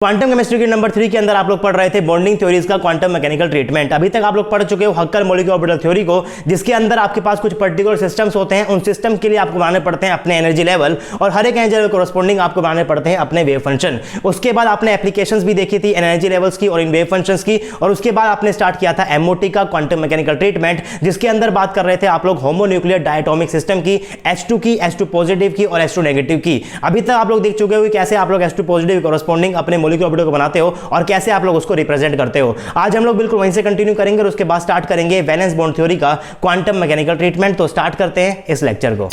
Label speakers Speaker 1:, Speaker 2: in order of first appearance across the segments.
Speaker 1: Quantum chemistry के number 3 के अंदर आप लोग पढ़ रहे थे बॉन्डिंग थ्योरीज का क्वांटम मैकेनिकल ट्रीटमेंट। अभी तक आप लोग पढ़ चुके हो हक्कर मॉलिक्यूलर ऑर्बिटल थ्योरी को, जिसके अंदर आपके पास कुछ पर्टिकुलर सिस्टम्स होते हैं। उन सिस्टम के लिए आपको बनाने पड़ते हैं अपने एनर्जी लेवल, और हर एक एनर्जी लेवल कोरस्पोंडिंग आपको बनाने पड़ते हैं अपने वेव फंक्शन। उसके बाद आपने एप्लीकेशंस भी देखी थी एनर्जी लेवल्स की और इन वेव फंक्शंस की, और उसके बाद आपने स्टार्ट किया था एमओटी का क्वांटम मैकेनिकल ट्रीटमेंट, जिसके अंदर बात कर रहे थे आप लोग होमोन्यूक्लियर डायटोमिक सिस्टम की, H2 की, H2 पॉजिटिव की और H2 नेगेटिव की। अभी तक आप लोग देख चुके हो कि कैसे आप लोग H2 पॉजिटिव कोरस्पोंडिंग अपने मॉलिक्यूलर ऑर्बिटल को बनाते हो और कैसे आप लोग उसको रिप्रेजेंट करते हो। आज हम लोग बिल्कुल वहीं से कंटिन्यू करेंगे और उसके बाद स्टार्ट करेंगे वैलेंस बॉन्ड थ्योरी का क्वांटम मैकेनिकल ट्रीटमेंट। तो स्टार्ट करते हैं इस लेक्चर को।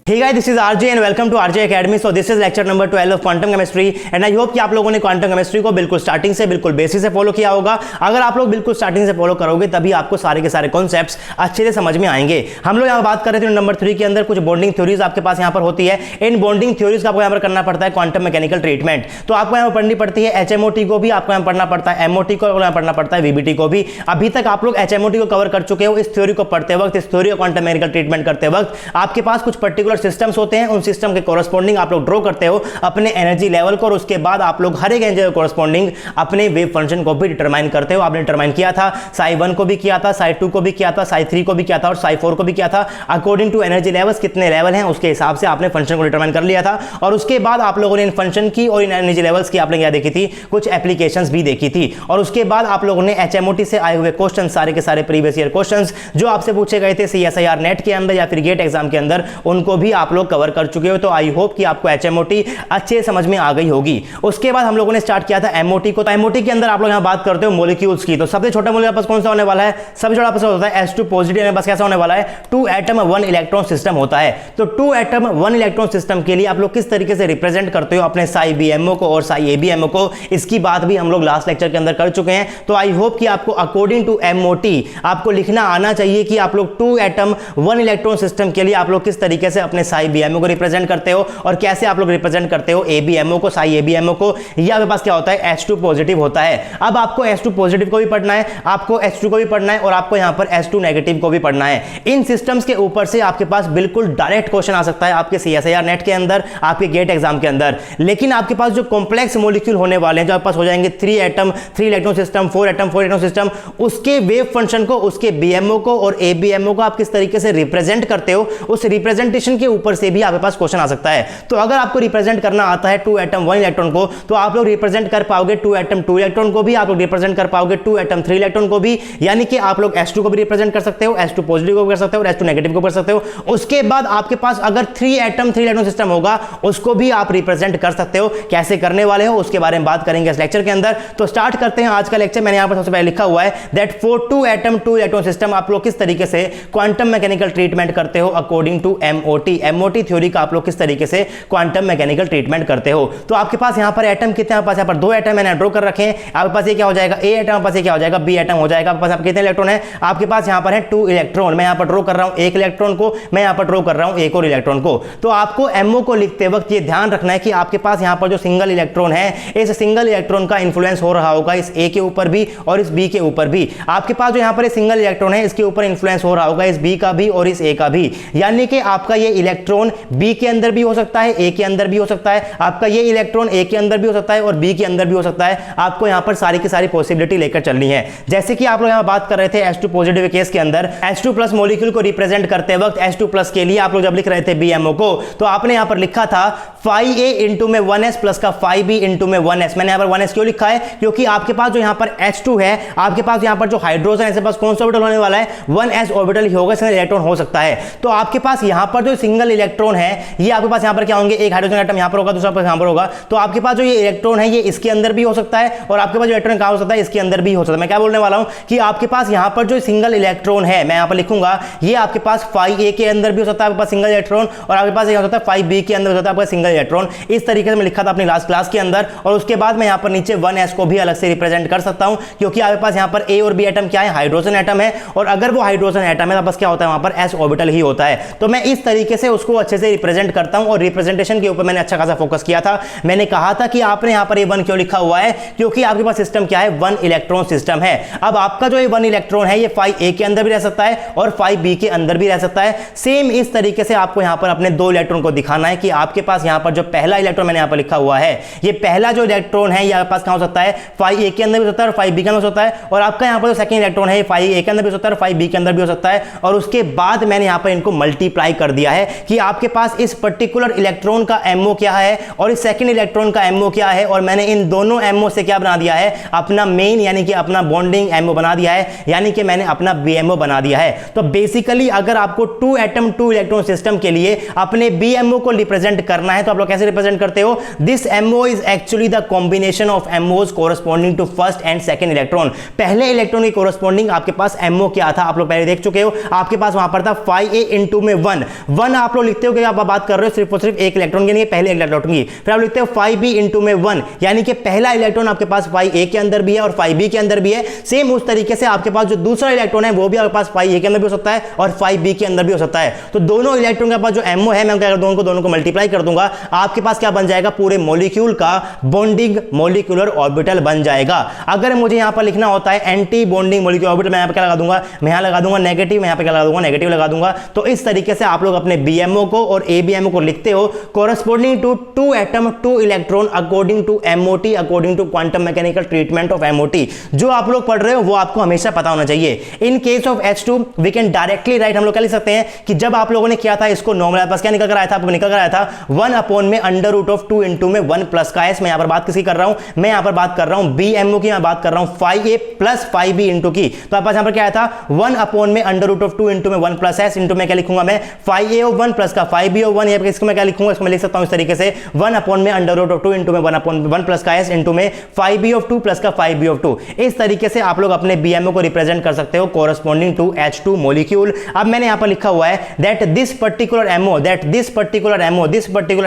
Speaker 1: Hey guys, this is RJ and welcome to RJ Academy. So this is lecture number 12 of quantum chemistry and I hope कि आप लोगों ने क्वांटम केमिस्ट्री को बिल्कुल स्टार्टिंग से बिल्कुल बेसिक से फॉलो किया होगा। अगर आप लोग बिल्कुल स्टार्टिंग से फॉलो करोगे तभी आपको सारे के सारे कॉन्सेप्ट्स अच्छे से समझ में आएंगे। हम लोग यहाँ बात कर रहे थे नंबर 3 के अंदर कुछ बॉन्डिंग थ्योरीज आपके पास यहाँ पर होती है। इन बॉन्डिंग थ्योरीज का आपको यहाँ पर करना पड़ता है क्वांटम मैकेनिकल ट्रीटमेंट। तो आपको यहाँ पर पढ़नी पड़ती है HMOT को भी, आपको यहाँ पढ़ना पड़ता है MOT को, यहाँ पढ़ना पड़ता है VBT को भी। अभी तक आप लोग HMOT को कवर कर चुके हो। इस थ्योरी को पढ़ते वक्त, इस थ्योरी का क्वांटम मैकेनिकल ट्रीटमेंट करते वक्त आपके पास कुछ पर्टिकुलर सिस्टम्स होते हैं। सिस्टम के कोरस्पोंडिंग आप लोग ड्रॉ करते हो अपने एनर्जी लेवल को, और उसके बाद आप लोग हर एक एनर्जी कोरस्पोंडिंग अपने वेव फंक्शन को भी डिटरमाइन करते हो। आपने डिटरमाइन किया था psi1 को भी किया था, psi2 को भी किया था, psi3 को भी किया था और psi4 को भी किया था। अकॉर्डिंग टू एनर्जी लेवल्स कितने लेवल हैं उसके हिसाब से आपने फंक्शन को डिटरमाइन कर लिया था। और उसके बाद आप लोगों ने इन फंक्शन की और इन एनर्जी लेवल्स की आपने क्या देखी थी, कुछ एप्लीकेशंस भी देखी थी। और उसके बाद आप लोगों ने HMOT से आए हुए क्वेश्चन, सारे के सारे प्रीवियस ईयर क्वेश्चंस जो आपसे पूछे गए थे CSIR नेट के अंदर या फिर गेट एग्जाम के अंदर, उनको भी आप लोग कवर कर चुके हो। तो आई होप कि आपको HMOT अच्छे समझ में आ गई होगी। उसके बाद हम लोगों ने स्टार्ट किया था MOT को। तो MOT के अंदर आप लोग यहां बात करते हो मॉलिक्यूल्स की। तो सबसे छोटा मॉलिक्यूल आपस कौन सा होने वाला है, सबसे छोटा आपस होता है H2 पॉजिटिव। बस कैसा होने वाला है, 2 एटम 1 इलेक्ट्रॉन सिस्टम होता है। तो 2 एटम 1 इलेक्ट्रॉन सिस्टम के लिए आप लोग किस तरीके से रिप्रेजेंट करते हो अपने psi BMO को और psi ABMO को, इसकी बात भी हम लोग लास्ट लेक्चर के अंदर कर चुके हैं। तो आई होप कि आपको अकॉर्डिंग टू MOT आपको लिखना आना चाहिए कि आप लोग 2 एटम 1 इलेक्ट्रॉन सिस्टम के लिए आप लोग किस तरीके से अपने psi BMO को रिप्रेजेंट करते हो और कैसे आप लोग रिप्रेजेंट करते हो ABMO को, psi ABMO को। या आपके पास क्या होता है, H2 पॉजिटिव होता है। अब आपको H2 पॉजिटिव को भी पढ़ना है, आपको H2 को भी पढ़ना है और आपको यहां पर H2 नेगेटिव को भी पढ़ना है। इन सिस्टम्स के ऊपर से आपके पास बिल्कुल डायरेक्ट क्वेश्चन आ सकता है आपके CSIR नेट के अंदर, आपके गेट एग्जाम के अंदर। लेकिन आपके पास जो कॉम्प्लेक्स मॉलिक्यूल होने वाले हैं, जो आपके पास हो जाएंगे 3 atom 3 electron system, 4 atom 4 electron system, उसके वेव फंक्शन को, उसके BMO को और ABMO को आप किस तरीके से रिप्रेजेंट करते हो, उस रिप्रेजेंटेशन के ऊपर से भी आपके पास क्वेश्चन आ सकता है। तो अगर आपको रिप्रेजेंट करना आता है 2 एटम 1 इलेक्ट्रॉन को, तो आप लोग रिप्रेजेंट कर पाओगे 2 एटम 2 इलेक्ट्रॉन को भी, आप लोग रिप्रेजेंट कर पाओगे 2 एटम 3 इलेक्ट्रॉन को भी। यानी कि आप लोग H2 को भी रिप्रेजेंट कर सकते हो, H2 पॉजिटिव को कर सकते हो और H2 नेगेटिव को कर सकते हो। उसके बाद आपके पास अगर 3 एटम 3 इलेक्ट्रॉन सिस्टम होगा, उसको भी आप रिप्रेजेंट कर सकते हो। कैसे करने वाले हो उसके बारे में बात करेंगे इस लेक्चर के अंदर। तो स्टार्ट करते हैं आज का लेक्चर। मैंने यहां पर सबसे पहले लिखा हुआ है that for 2 atom 2 electron system आप लोग किस तरीके से क्वांटम मैकेनिकल ट्रीटमेंट करते हो अकॉर्डिंग टू MOT थ्योरी का आप लोग किस तरीके से क्वांटम मैकेनिकल ट्रीटमेंट करते हो। तो आपके पास यहां पर एटम कितने, आपके पास यहां पर 2 एटम मैंने ड्रॉ कर रखे हैं। आपके पास ये क्या हो जाएगा, A एटम, आपके पास ये क्या हो जाएगा, B एटम हो जाएगा। आपके पास कितने इलेक्ट्रॉन है, आपके पास यहां पर है 2 इलेक्ट्रॉन। मैं यहां पर ड्रॉ कर रहा हूं 1 इलेक्ट्रॉन को, मैं यहां पर ड्रॉ कर रहा हूं 1 और इलेक्ट्रॉन को। तो आपको MO को लिखते वक्त ये ध्यान रखना है कि आपके पास यहां पर जो सिंगल इलेक्ट्रॉन है, इस सिंगल इलेक्ट्रॉन का इंफ्लुएंस हो रहा होगा इस A के ऊपर भी और इस B के ऊपर भी। आपके पास जो यहां पर सिंगल इलेक्ट्रॉन है, इसके ऊपर इंफ्लुएंस हो रहा होगा इस B का भी और इस A का भी। यानी कि आपका ये इलेक्ट्रॉन B के अंदर भी हो सकता है, A के अंदर भी हो सकता है, आपका ये इलेक्ट्रॉन A के अंदर भी हो सकता है और B के अंदर भी हो सकता है। आपको यहां पर सारी की सारी पॉसिबिलिटी लेकर चलनी है। जैसे कि आप लोग यहां बात कर रहे थे H2 पॉजिटिव केस के अंदर, H2 प्लस मॉलिक्यूल को रिप्रेजेंट करते वक्त H2 प्लस के लिए आप लोग जब लिख रहे थे BMO को, तो आपने यहां पर लिखा था phi A इंटू में 1s प्लस का phi B इंटू में 1s। मैंने यहां पर 1s क्यों लिखा है, क्योंकि आपके पास जो यहां पर H2 है, आपके पास यहां पर जो हाइड्रोजन है, पास कौन सा ऑर्बिटल होने वाला है, 1s ऑर्बिटल ही होगा, सिंगल इलेक्ट्रॉन हो सकता है। तो आपके पास यहां पर जो सिंगल इलेक्ट्रॉन है, ये आपके पास यहां पर क्या होंगे, एक हाइड्रोजन एटम यहां पर होगा, दूसरा यहां पर होगा। तो आपके पास जो ये इलेक्ट्रॉन है, ये इसके अंदर भी हो सकता है और आपके पास जो इलेक्ट्रॉन कहां हो सकता है, इसके अंदर भी हो सकता है। मैं क्या बोलने वाला हूं कि आपके पास यहां पर जो सिंगल इलेक्ट्रॉन है, मैं यहां पर लिखूंगा, ये आपके पास phi A के अंदर भी हो सकता है आपके पास सिंगल इलेक्ट्रॉन, और आपके पास ये हो सकता है phi B के अंदर हो सकता है आपका सिंगल इलेक्ट्रॉन। इस तरीके से मैं लिखा था अपनी लास्ट क्लास के अंदर। और उसके बाद मैं यहां पर नीचे 1s को भी अलग से रिप्रेजेंट कर सकता हूं, क्योंकि आपके पास यहां पर A और B एटम क्या है, हाइड्रोजन एटम है, और अगर वो हाइड्रोजन एटम है तो बस क्या होता है, वहां पर s ऑर्बिटल ही होता है। तो मैं इस तरीके से उसको अच्छे से रिप्रेजेंट करता हूं, और रिप्रेजेंटेशन के ऊपर मैंने अच्छा खासा फोकस किया था। मैंने कहा था कि आपने यहां पर ये 1 क्यों लिखा हुआ है, क्योंकि आपके पास सिस्टम क्या है, 1 इलेक्ट्रॉन सिस्टम है। अब आपका जो ये 1 इलेक्ट्रॉन है ये 5a के अंदर भी रह सकता है और 5b के अंदर भी रह सकता है। सेम इस तरीके से आपको यहां पर अपने 2 इलेक्ट्रॉन को दिखाना है कि आपके पास यहां पर जो पहला इलेक्ट्रॉन मैंने यहां पर लिखा हुआ है, ये पहला जो इलेक्ट्रॉन है ये आपके पास कहां हो सकता है, 5a के अंदर भी हो सकता है और 5b के अंदर हो सकता है, और आपका यहां पर जो सेकंड इलेक्ट्रॉन है 5a के अंदर भी हो सकता है और 5b के अंदर भी हो सकता है। और उसके बाद मैंने यहां पर इनको मल्टीप्लाई कर दिया है कि आपके पास इस पर्टिकुलर इलेक्ट्रॉन का MO क्या है और इस सेकंड इलेक्ट्रॉन का MO क्या है, और मैंने इन दोनों MO से क्या बना दिया है, अपना मेन यानी कि अपना बॉन्डिंग MO बना दिया है, यानी कि मैंने अपना BMO बना दिया है। तो बेसिकली अगर आपको 2 एटम 2 इलेक्ट्रॉन सिस्टम के लिए अपने BMO को रिप्रेजेंट करना है तो आप लोग कैसे रिप्रेजेंट करते हो, this MO is actually the combination of MOs corresponding to first and second electron. पहले इलेक्ट्रॉन के कोरस्पॉन्डिंग आपके पास MO क्या था, आप लोग पहले देख चुके हो, आपके पास वहां पर था 5a इनटू में 1 आप लोग लिखते हो कि आप बात कर रहे हो सिर्फ और सिर्फ एक इलेक्ट्रॉन के लिए, पहले इलेक्ट्रॉन की, फिर आप लिखते हो 5b इनटू में 1 यानी कि पहला इलेक्ट्रॉन आपके पास 5a के अंदर भी है और 5b के अंदर भी है। सेम उस तरीके से आपके पास जो दूसरा इलेक्ट्रॉन है वो भी आपके पास 5a के अंदर भी हो सकता है और 5b के अंदर भी हो सकता है। तो दोनों इलेक्ट्रॉन के पास जो MO है मैं क्या कर दूंगा, दोनों को मल्टीप्लाई कर दूंगा, आपके पास क्या बन जाएगा, पूरे मॉलिक्यूल का बॉन्डिंग मॉलिक्यूलर ऑर्बिटल बन जाएगा। अगर मुझे यहां पर लिखना होता है एंटी बॉन्डिंग मॉलिक्यूलर ऑर्बिटल, मैं यहां पर क्या लगा दूंगा, मैं यहां लगा दूंगा नेगेटिव, मैं यहां पर क्या लगा दूंगा, नेगेटिव लगा दूंगा। तो इस तरीके से आप लोग अपने BMO को और ABMO को लिखते हो corresponding to 2 atom 2 electron according to MOT, according to quantum mechanical treatment of MOT। जो आप लोग पढ़ रहे हो वो आपको हमेशा पता होना चाहिए। In case of H2 we can directly write, हम लोग क्या लिख सकते हैं कि जब आप लोगों ने किया था इसको नॉर्मल, पास क्या निकल कर आया था, आपको निकल कर आया था 1 अपॉन में अंडर रूट ऑफ 2 इंटू में 1 प्लस का s। मैं यहां पर बात किसकी कर रहा हूं, मैं यहां पर बात कर रहा हूं BMO की, मैं बात कर रहा हूं 5a प्लस 5b इंटू की। तो आप पास यहां पर क्या आया था 1 अपॉन में अंडर रूट ऑफ 2 इंटू में 1 प्लस s इंटू में क्या लिखूंगा मैं 5a ऑफ 1 प्लस का 5b ऑफ 1, ये इसको मैं क्या लिखूंगा, इसको मैं लिख सकता हूं इस तरीके से 1 अपॉन में अंडर रूट ऑफ 2 इंटू में 1 अपॉन 1 प्लस का s इंटू में 5b ऑफ 2 प्लस का 5b ऑफ 2। इस तरीके से आप लोग अपने BMO को रिप्रेजेंट कर सकते हो कोरस्पॉन्डिंग टू H2 मॉलिक्यूल। अब मैंने यहां पर लिखा हुआ है दैट दिस पर्टिकुलर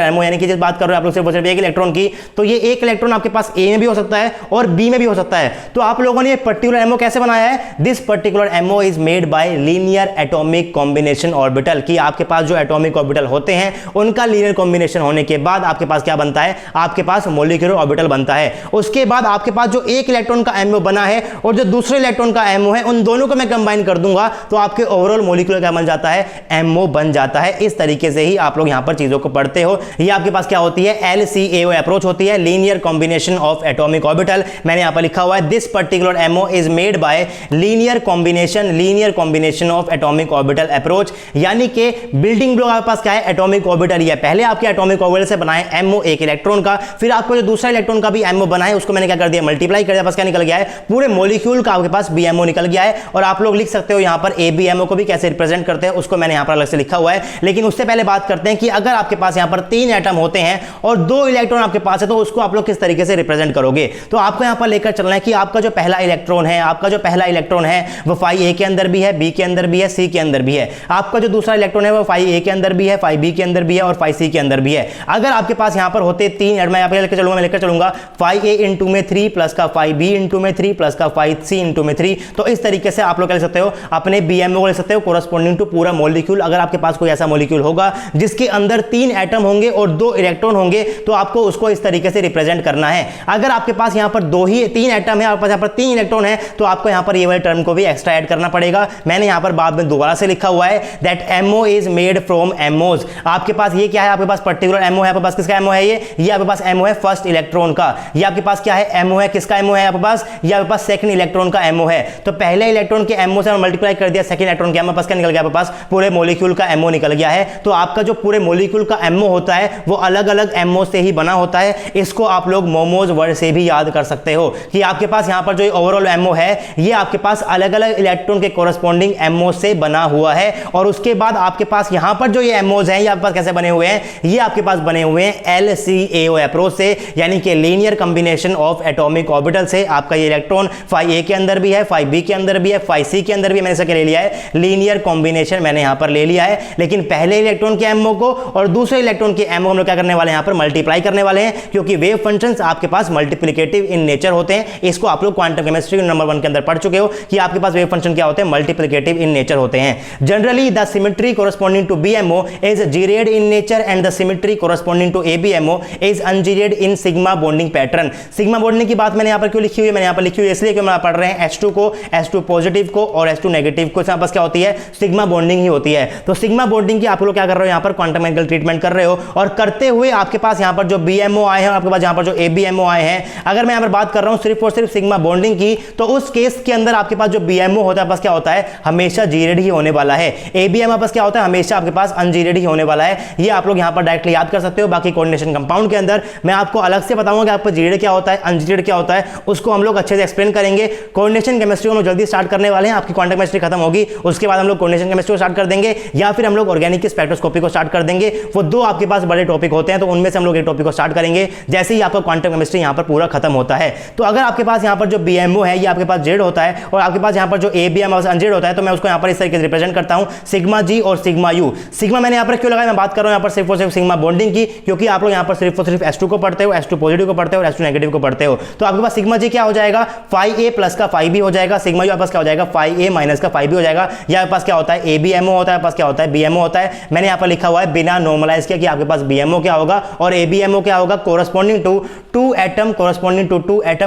Speaker 1: MO यानी कि जिस बात कर रहे हो आप लोग सिर्फ एक इलेक्ट्रॉन की, तो ये एक इलेक्ट्रॉन आपके पास A में भी हो सकता है और B में भी हो सकता है। तो आप लोगों ने ये पर्टिकुलर MO कैसे बनाया है, this particular MO is made by linear atomic combination orbital, कि आपके पास जो एटॉमिक ऑर्बिटल होते हैं उनका लीनियर कॉम्बिनेशन होने के बाद आपके पास क्या बनता है, आपके पास मॉलिक्यूलर ऑर्बिटल बनता है। उसके बाद आपके पास जो एक इलेक्ट्रॉन का MO बना है और जो दूसरे इलेक्ट्रॉन का MO है, उन दोनों को मैं कंबाइन कर दूंगा तो आपके ओवरऑल मॉलिक्यूलर क्या बन जाता है, MO बन जाता है। इस तरीके से ही आप लोग यहां पर चीजों को पढ़ते हो। ये आपके पास क्या होती है, LCAO अप्रोच होती है, linear combination of atomic orbital. मैंने यहां पर लिखा हुआ है this particular MO is made by linear combination of atomic orbital approach, यानी कि बिल्डिंग ब्लॉक आपके पास क्या है, एटॉमिक ऑर्बिटल ही है। पहले आपके एटॉमिक ऑर्बिटल से बनाए MO एक इलेक्ट्रॉन का, फिर आपको जो दूसरा इलेक्ट्रॉन का भी MO बना है उसको मैंने क्या कर दिया, मल्टीप्लाई कर दिया, बस क्या निकल गया है, पूरे मॉलिक्यूल का आपके पास BMO निकल गया है। और आप लोग लिख सकते हो यहां पर ABMO को भी कैसे रिप्रेजेंट करते हैं, उसको मैंने यहां पर अलग से लिखा हुआ है। लेकिन उससे पहले बात करते हैं कि अगर आपके पास यहां पर 3 एटम होते हैं और 2 इलेक्ट्रॉन आपके पास है तो उसको आप लोग किस तरीके से रिप्रेजेंट करोगे। तो आपको यहां पर लेकर चलना है कि आपका जो पहला इलेक्ट्रॉन है वो 5a के अंदर भी है, B के अंदर भी है, C के अंदर भी है। आपका जो दूसरा इलेक्ट्रॉन है वो 5a के अंदर भी है, 5b के अंदर भी है और 5c के अंदर भी है। अगर आपके पास यहां पर होते 3, मैं यहां पर लेकर चलूंगा 5a इंटू में 3 प्लस का 5b इंटू में 3 प्लस का 5c इंटू में 3। तो इस तरीके से आप लोग क्या लिख सकते हो, अपने BMO को लिख सकते हो कोरस्पॉन्डिंग टू पूरा मॉलिक्यूल। अगर आपके पास कोई ऐसा मॉलिक्यूल होगा जिसके अंदर 3 एटम होंगे और 2 इलेक्ट्रॉन होंगे तो आपको उसको इस तरीके से रिप्रेजेंट करना है। अगर आपके पास यहां पर 3 एटम है, आपके पास यहां पर 3 इलेक्ट्रॉन है तो आपको यहां पर ये वाले टर्म को भी एक्स्ट्रा ऐड करना पड़ेगा। मैंने यहां पर बाद में दोबारा से लिखा हुआ है that MO is made from MOs। आपके पास ये क्या है, आपके पास पर्टिकुलर MO है, आपके पास किसका MO है, ये आपके पास MO है फर्स्ट इलेक्ट्रॉन का। ये आपके पास क्या है, MO है, किसका MO है आपके पास, ये आपके पास सेकंड इलेक्ट्रॉन का MO है। तो पहले इलेक्ट्रॉन के MO से मल्टीप्लाई कर दिया, सेकंड इलेक्ट्रॉन के MO पास क्या निकल गया, आपके पास पूरे मॉलिक्यूल का MO निकल गया है। तो आपका जो पूरे मॉलिक्यूल का MO होता है वो अलग अलग MO से ही बना होता है। इसको आप लोग मोमोज वर्ड से भी याद कर सकते हो कि आपके पास यहां पर जो ओवरऑल MO है ये आपके पास अलग अलग इलेक्ट्रॉन के कोरस्पॉन्डिंग MO से बना हुआ है। और उसके बाद आपके पास यहां पर जो ये MOs हैं ये आपके पास कैसे बने हुए हैं, ये आपके पास बने हुए हैं LCAO अप्रोच से, यानी कि linear combination of atomic orbital से। आपका ये इलेक्ट्रॉन 5a के अंदर भी है, 5b के अंदर भी है, 5c के अंदर भी मैंने इसे ले लिया है, लीनियर कॉम्बिनेशन मैंने यहां पर ले लिया है। लेकिन पहले इलेक्ट्रॉन के MO को और दूसरे इलेक्ट्रॉन के MO हम लोग क्या करने वाले हैं, यहां पर मल्टीप्लाई करने वाले हैं, क्योंकि वेव फंक्शंस आपके पास मल्टीप्लिकेटिव इन नेचर होते हैं। इसको आप लोग क्वांटम केमिस्ट्री नंबर 1 के अंदर पढ़ चुके हो कि आपके पास वेव फंक्शन क्या होते हैं, मल्टीप्लिकेटिव इन नेचर होते हैं। Generally the symmetry corresponding to BMO is G-rayed in nature and the symmetry corresponding to ABMO is un-G-rayed in sigma bonding pattern। Sigma bonding की बात मैंने यहाँ पर क्यों लिखी हुई है, मैंने यहाँ पर लिखी हुई है इसलिए कि हम पढ़ रहे हैं H2 को, H2 पॉजिटिव को और H2 नेगेटिव को, आपस क्या होती है, सिग्मा बॉन्डिंग ही होती है। तो सिग्मा बॉन्डिंग की आप लोग क्या कर रहे हो, यहाँ पर क्वांटम मैकेनिकल ट्रीटमेंट कर रहे हो और करते हुए आपके पास यहाँ पर जो BMO आए हैं, आपके पास यहाँ पर जो ABMO आए हैं, अगर मैं यहाँ पर बात कर रहा हूँ सिर्फ और सिर्फ सिग्मा बॉन्डिंग की, तो उस केस के अंदर आपके पास जो BMO होता है बस क्या होता है, हमेशा G-rayed ही होने वाला है। ABMO बस क्या होता है, हमेशा आपके पास un-G-rayed ही होने वाला है। ये आप लोग यहाँ पर डायरेक्टली याद कर सकते हो। बाकी कोऑर्डिनेशन कंपाउंड के अंदर मैं आपको अलग से बताऊंगा कि आपको G-rayed क्या होता है, un-G-rayed क्या होता है, उसको हम लोग अच्छे से एक्सप्लेन करेंगे। कोऑर्डिनेशन केमिस्ट्री को हम जल्दी स्टार्ट करने वाले हैं, आपकी क्वांटम केमिस्ट्री खत्म होगी उसके बाद हम लोग कोऑर्डिनेशन केमिस्ट्री को स्टार्ट कर देंगे, या फिर हम लोग ऑर्गेनिक की स्पेक्ट्रोस्कोपी को स्टार्ट कर देंगे। वो दो आपके पास बड़े टॉपिक होते हैं, तो उनमें से हम लोग एक टॉपिक को स्टार्ट करेंगे जैसे ही आपका क्वांटम केमिस्ट्री यहाँ पर पूरा खत्म होता है। तो अगर आपके पास यहाँ पर जो BMO है ये आपके पास G-rayed होता है और आपके पास यहाँ पर जो ABMO un-G-rayed होता है, तो मैं उसको यहाँ पर इस तरीके से रिप्रेजेंट करता हूँ सिग्मा G और सिग्मा U। सिग्मा मैंने यहाँ पर क्यों लगाया, मैं बात कर रहा हूँ यहाँ पर सिर्फ और सिर्फ सिग्मा बॉन्डिंग की, क्योंकि आप लोग यहाँ पर सिर्फ और सिर्फ H2 को पढ़ते हो, H2 पॉजिटिव को पढ़ते हो और H2 नेगेटिव को पढ़ते हो। तो आपके पास सिग्मा G क्या हो जाएगा, phi A प्लस का phi B हो जाएगा, सिग्मा U आपके पास क्या हो जाएगा, phi A माइनस का phi B हो जाएगा। या आपके पास क्या होता है, ABMO होता है, पास क्या होता है, BMO होता है। मैंने यहाँ पर लिखा हुआ है बिना नॉर्मलाइज किया कि आपके पास BMO क्या होगा और ABMO क्या होगा, corresponding to two atom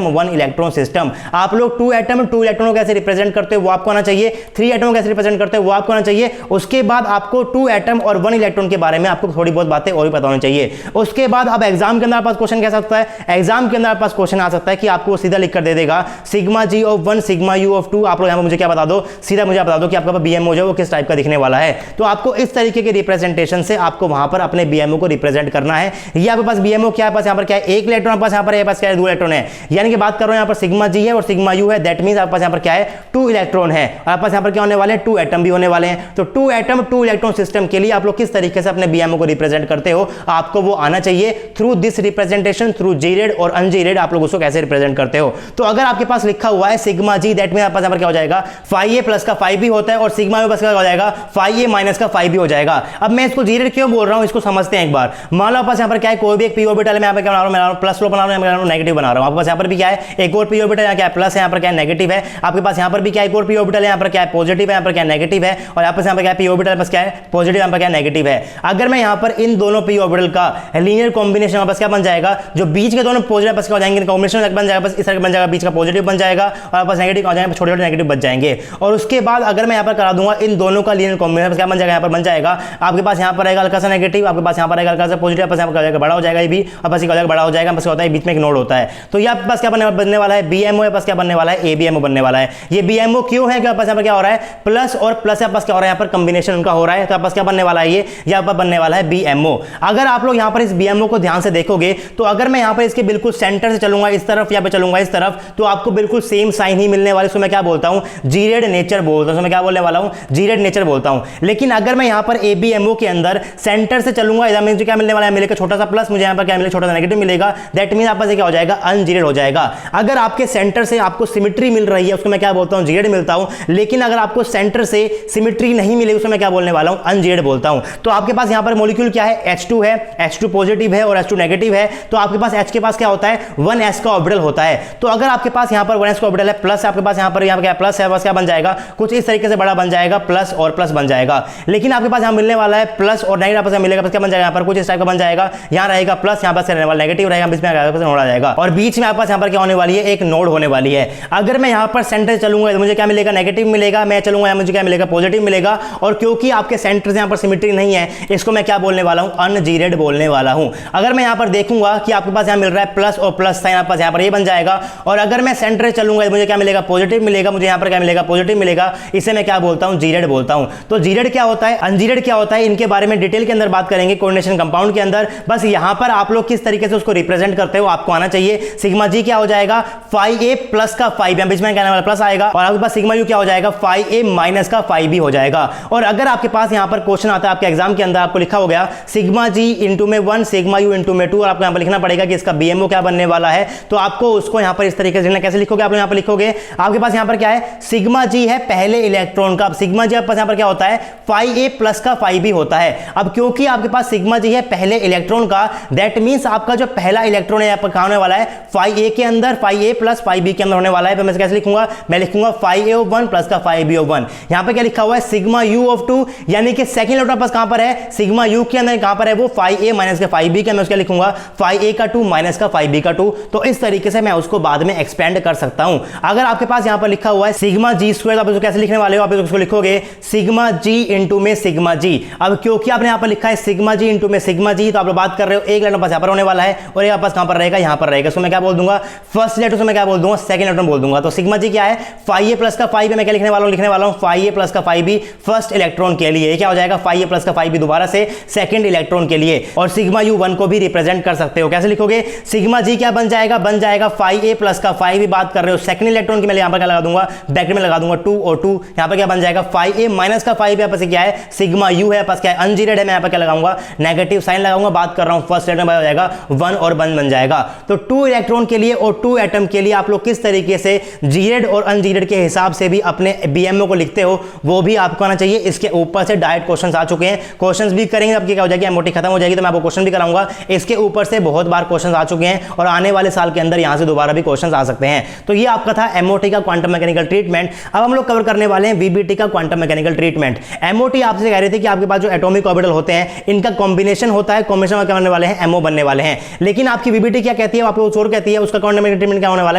Speaker 1: 1 electron system. आप लोग 2 एटम 2 इलेक्ट्रॉन को कैसे रिप्रेजेंट करते हो वो आपको आना चाहिए, 3 एटम को कैसे रिप्रेजेंट करते हो वो आपको आना चाहिए। उसके बाद आपको 2 एटम और 1 इलेक्ट्रॉन के बारे में आपको थोड़ी बहुत बातें और भी पता होनी चाहिए। उसके बाद अब एग्जाम के अंदर आपके पास क्वेश्चन क्या सकता है, एग्जाम के अंदर आपके पास क्वेश्चन आ सकता है कि आपको सीधा लिख कर दे देगा sigma G of 1 sigma U of 2। आप लोग यहाँ पर मुझे क्या बता दो, सीधा मुझे बता दो कि आपका BMO जो है वो किस टाइप का दिखने वाला है। तो आपको इस तरीके के रिप्रेजेंटेशन से आपको वहां पर अपने BMO को रिप्रेजेंट करना है। ये आपके पास BMO क्या है, पास यहाँ पर क्या है, एक इलेक्ट्रॉन आपके पास यहाँ पर है, पास क्या है, 2 इलेक्ट्रॉन है। यानी कि बात कर रहा हूं यहाँ पर सिग्मा G है और सिग्मा U है, दैट मींस आपके पास यहाँ पर क्या है, 2 इलेक्ट्रॉन है और आपके पास यहाँ पर क्या होने वाले हैं, 2 एटम भी होने वाले हैं। तो 2 एटम 2 इलेक्ट्रॉन सिस्टम के लिए आप लोग किस तरीके से अपने BMO को रिप्रेजेंट करते हो, आपको वो आना चाहिए through this representation, through G-rayed और un-G-rayed आप लोग उसको कैसे रिप्रेजेंट करते हो। तो अगर आपके पास लिखा हुआ है सिग्मा G, दैट मींस आपके पास यहाँ पर क्या हो जाएगा, phi A प्लस का phi B होता है और सिग्मा U प्लस का हो जाएगा phi A माइनस का phi B हो जाएगा। अब मैं इसको G-rayed क्यों बोल रहा हूं, इसको समझते हैं एक बार। मान लो पास यहाँ पर क्या है, कोई भी एक p ऑर्बिटल है, मैं यहाँ पर क्या बना रहा हूं, प्लस लो बना रहा हूं, नेगेटिव बना रहा हूं। आपके पास यहाँ पर भी क्या है, एक और p ऑर्बिटल, यहाँ क्या है प्लस है, यहाँ पर क्या है नेगेटिव है। आपके पास यहाँ पर भी क्या है, एक और p ऑर्बिटल है, यहाँ पर क्या है पॉजिटिव है, यहाँ पर क्या है नेगेटिव है। और यहाँ पर क्या है p ऑर्बिटल बस क्या है पॉजिटिव, यहाँ पर क्या है नेगेटिव है। अगर मैं यहाँ पर इन दोनों p ऑर्बिटल का लीनियर कॉम्बिनेशन बस क्या बन जाएगा, जो बीच के दोनों पॉजिटिव बस क्या हो जाएंगे, कॉम्बिनेशन बन जाएगा, बस इस तरह बन जाएगा, बीच का पॉजिटिव बन जाएगा और बस नेगेटिव हो जाएगा, छोटे छोटे नेगेटिव बच जाएंगे। और उसके बाद अगर मैं यहाँ पर करा दूंगा इन दोनों का लीनियर कॉम्बिनेशन क्या बन जाएगा, यहाँ पर बन जाएगा आपके पास यहाँ पर रहेगा हल्का सा नेगेटिव, आपके पास यहाँ पर रहेगा हल्का सा पॉजिटिव, बस यहाँ पर बड़ा हो जाएगा ये भी, और बस बड़ा हो जाएगा, बस होता है बीच में एक नोड होता है। तो ये आपके पास क्या बनने वाला है, BMO है, बस क्या बनने वाला है, ABMO बनने वाला है। ये BMO क्यों है, पास यहाँ पर क्या हो रहा है, प्लस और प्लस आपके पास क्या हो रहा है, यहाँ पर कॉम्बिनेशन उनका हो रहा है। तो आपके पास क्या बनने वाला है, ये यहाँ पर बनने वाला है BMO। अगर आप लोग यहाँ पर इस BMO को ध्यान से देखोगे तो अगर मैं यहाँ पर इसके बिल्कुल सेंटर से चलूंगा इस तरफ, यहाँ पे चलूंगा इस तरफ, तो आपको बिल्कुल सेम साइन ही मिलने वाले। इसको मैं क्या बोलता हूँ, G-rayed नेचर बोलता हूँ। मैं क्या बोलने वाला हूँ, G-rayed नेचर बोलता हूँ। लेकिन अगर मैं यहाँ पर ABMO के अंदर सेंटर से चलूंगा, इधर मुझे क्या मिलने वाला है, मिलेगा छोटा सा प्लस, मुझे यहाँ पर क्या मिलेगा, छोटा सा नेगेटिव मिलेगा। दैट मीन आपके क्या हो जाएगा, un-G-rayed हो जाएगा। अगर आपके सेंटर से आपको सिमेट्री मिल रही है उसको मैं क्या बोलता हूँ, G-rayed मिलता हूँ। लेकिन अगर आपको सेंटर से सिमेट्री नहीं मिलेगी उसको मैं क्या बोलने वाला हूँ, un-G-rayed बोलता हूँ। तो आपके पास यहाँ पर मॉलिक्यूल क्या है, H2 है, H2 पॉजिटिव है और H2 नेगेटिव है। तो आपके पास H के पास क्या होता है, 1s का ऑर्बिटल होता है। तो अगर आपके पास यहाँ पर 1s का ऑर्बिटल है, प्लस आपके पास यहाँ पर क्या प्लस है, बस क्या बन जाएगा, कुछ इस तरीके से बड़ा बन जाएगा, प्लस और प्लस बन जाएगा। लेकिन आपके पास यहाँ मिलने वाला है प्लस और नेगेटिव, आपस में मिलेगा, बस क्या बन जाएगा, यहाँ पर कुछ इस टाइप का बन जाएगा। यहाँ रहेगा प्लस, यहाँ पर रहने वाला नेगेटिव रहेगा, बीच में नोड आ जाएगा और बीच में आपके पास यहाँ पर क्या होने वाली है, एक नोड होने वाली है। अगर मैं यहाँ पर सेंटर चलूंगा तो मुझे क्या मिलेगा, नेगेटिव मिलेगा। मैं चलूंगा यहाँ मुझे क्या मिलेगा, पॉजिटिव मिलेगा। और क्योंकि आपके सेंटर से यहाँ पर सिमेट्री नहीं है, इसको मैं क्या बोलने वाला हूँ, un-G-rayed बोलने वाला हूँ। अगर मैं यहाँ पर देखूंगा कि आपके पास यहाँ मिल रहा है प्लस और प्लस साइन, आपके पास यहाँ पर ये बन जाएगा। और अगर मैं सेंटर चलूंगा तो मुझे क्या मिलेगा, पॉजिटिव मिलेगा। मुझे यहाँ पर क्या मिलेगा, पॉजिटिव मिलेगा। इसे मैं क्या बोलता हूँ, G-rayed बोलता हूँ। तो G-rayed क्या होता है, un-G-rayed क्या होता है, इनके बारे में डिटेल के अंदर बात करेंगे कोऑर्डिनेशन कंपाउंड के अंदर। बस यहाँ पर आप लोग किस तरीके से उसको रिप्रेजेंट करते हो आपको आना चाहिए। सिग्मा G क्या हो जाएगा, phi A प्लस का phi B, बीच में कहने वाला प्लस आएगा। और आपके पास सिग्मा U क्या हो जाएगा, phi A माइनस का phi B हो जाएगा। और अगर आपके पास यहाँ पर क्वेश्चन आता है आपके एग्जाम के अंदर, आपको लिखा हो गया सिग्मा G इंटू में 1 सिग्मा U इंटू में 2, और आपको यहाँ पर लिखना पड़ेगा कि इसका BMO क्या बनने वाला है। तो आपको उसको यहाँ पर इस तरीके से लिखना, कैसे लिखोगे आप लोग, यहाँ पर लिखोगे आपके पास यहाँ पर क्या है, सिग्मा G है पहले इलेक्ट्रॉन का। सिग्मा G आपके पास यहाँ पर क्या होता है, phi A प्लस का phi B होता है। अब क्योंकि आपके पास सिग्मा G है पहले इलेक्ट्रॉन का, दैट मींस आपका जो पहला इलेक्ट्रॉन है यहाँ पर होने वाला है phi A के अंदर, phi A plus phi B के अंदर होने वाला है। तो मैं कैसे लिखूंगा, मैं लिखूंगा phi A ऑफ 1 प्लस का phi B ऑफ 1। यहाँ पे क्या लिखा हुआ है, सिग्मा U ऑफ 2, यानी कि सेकंड इलेक्ट्रॉन पास कहां पर है, सिग्मा यू के अंदर कहां पर है, वो फाई ए माइनस का फाई बी का, मैं उसका लिखूंगा फाई ए का 2 माइनस का फाई बी का 2। तो इस तरीके से मैं उसको बाद में एक्सपेंड कर सकता हूं। अगर आपके पास यहां पर लिखा हुआ है सिग्मा जी स्क्वायर, आप इसको कैसे लिखने वाले हो, आप इसको लिखोगे सिग्मा जी इंटू में सिग्मा जी। अब क्योंकि आपने यहां पर लिखा है सिग्मा जी इंटू में सिग्मा जी, तो आप लोग बात कर रहे हो एक इलेक्ट्रॉन पास यहां पर होने वाला है और एक पास कहां पर रहेगा, यहां पर रहेगा। इसको मैं क्या बोल दूंगा, फर्स्ट इलेक्ट्रॉन मैं क्या बोल दूंगा, सेकंड इलेक्ट्रॉन बोल दूंगा। तो सिग्मा जी क्या है, फाई ए प्लस का फाई बी, मैं क्या लिखने वाला हूं फाई ए प्लस का फाई बी फर्स्ट इलेक्ट्रॉन के लिए। क्या हो जाएगा, फाई ए प्लस का फाई बी दोबारा से सेकंड इलेक्ट्रॉन के लिए। और सिग्मा यू 1 को भी रिप्रेजेंट कर सकते हो, कैसे लिखोगे, सिग्मा जी क्या बन जाएगा फाई ए प्लस का फाई बी, बात कर रहे हो सेकंड इलेक्ट्रॉन की, मैं यहां पर क्या लगा दूंगा, ब्रैकेट में लगा दूंगा 2 और 2, यहां पर क्या बन जाएगा फाई ए माइनस का फाई बी, आपस क्या है सिग्मा यू है, पास क्या है अनजीरेड है, मैं यहां पर क्या लगाऊंगा, नेगेटिव साइन लगाऊंगा, बात कर रहा हूं फर्स्ट इलेक्ट्रॉन हो जाएगा 1 और 1 बन जाएगा। तो 2 इलेक्ट्रॉन के लिए और 2 एटम के लिए आप लोग किस तरीके से जीरेड और अनजीरेड के हिसाब से भी अपने बीएमओ को लिखते हो, वो भी आपको आना चाहिए। इसके ऊपर से डायरेक्ट क्वेश्चंस आ चुके हैं, क्वेश्चंस भी करेंगे, आपकी क्या हो जाएगी, एमओटी खत्म हो जाएगी तो मैं आपको क्वेश्चन भी कराऊंगा। इसके ऊपर से बहुत बार क्वेश्चंस आ चुके हैं और आने वाले साल के अंदर यहां से दोबारा भी क्वेश्चंस आ सकते हैं। तो ये आपका था एमओटी का क्वांटम मैकेनिकल ट्रीटमेंट। अब हम लोग कवर करने वाले हैं वीबीटी का क्वांटम मैकेनिकल ट्रीटमेंट। एमओटी आपसे कह रहे थे कि आपके पास जो एटॉमिक ऑर्बिटल होते हैं इनका कॉम्बिनेशन होता है, कॉम्बिनेशन में क्या बनने वाले हैं, एमओ बनने वाले हैं। लेकिन आपकी वीबीटी क्या कहती है, आप लोग और कहती है, उसका क्वांटम मैकेनिकल ट्रीटमेंट क्या होने वाला